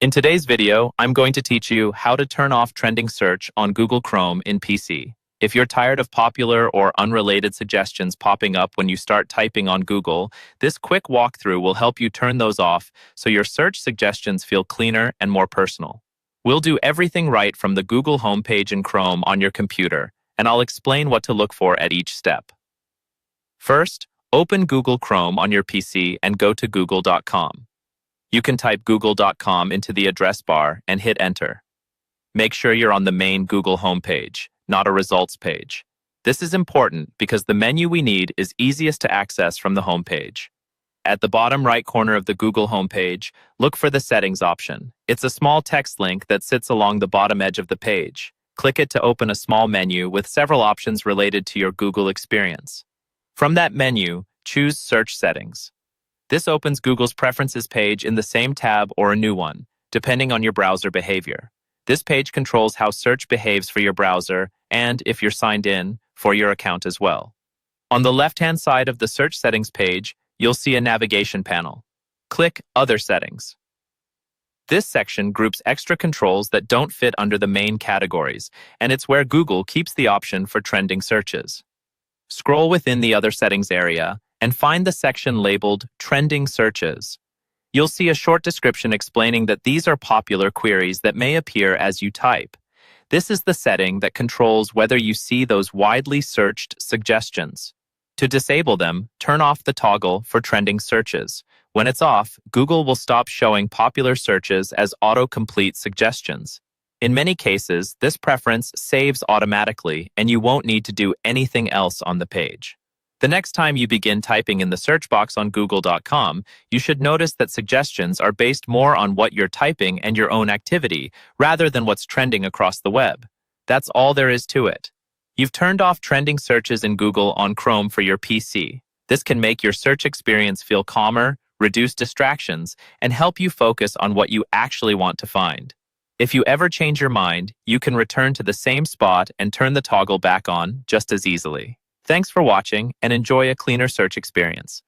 In today's video, I'm going to teach you how to turn off trending search on Google Chrome in PC. If you're tired of popular or unrelated suggestions popping up when you start typing on Google, this quick walkthrough will help you turn those off so your search suggestions feel cleaner and more personal. We'll do everything right from the Google homepage in Chrome on your computer, and I'll explain what to look for at each step. First, open Google Chrome on your PC and go to google.com. You can type google.com into the address bar and hit enter. Make sure you're on the main Google homepage, not a results page. This is important because the menu we need is easiest to access from the homepage. At the bottom right corner of the Google homepage, look for the settings option. It's a small text link that sits along the bottom edge of the page. Click it to open a small menu with several options related to your Google experience. From that menu, choose Search Settings. This opens Google's Preferences page in the same tab or a new one, depending on your browser behavior. This page controls how search behaves for your browser and, if you're signed in, for your account as well. On the left-hand side of the Search Settings page, you'll see a navigation panel. Click Other Settings. This section groups extra controls that don't fit under the main categories, and it's where Google keeps the option for trending searches. Scroll within the Other Settings area and find the section labeled Trending Searches. You'll see a short description explaining that these are popular queries that may appear as you type. This is the setting that controls whether you see those widely searched suggestions. To disable them, turn off the toggle for trending searches. When it's off, Google will stop showing popular searches as autocomplete suggestions. In many cases, this preference saves automatically, and you won't need to do anything else on the page. The next time you begin typing in the search box on google.com, you should notice that suggestions are based more on what you're typing and your own activity, rather than what's trending across the web. That's all there is to it. You've turned off trending searches in Google on Chrome for your PC. This can make your search experience feel calmer, reduce distractions, and help you focus on what you actually want to find. If you ever change your mind, you can return to the same spot and turn the toggle back on just as easily. Thanks for watching and enjoy a cleaner search experience.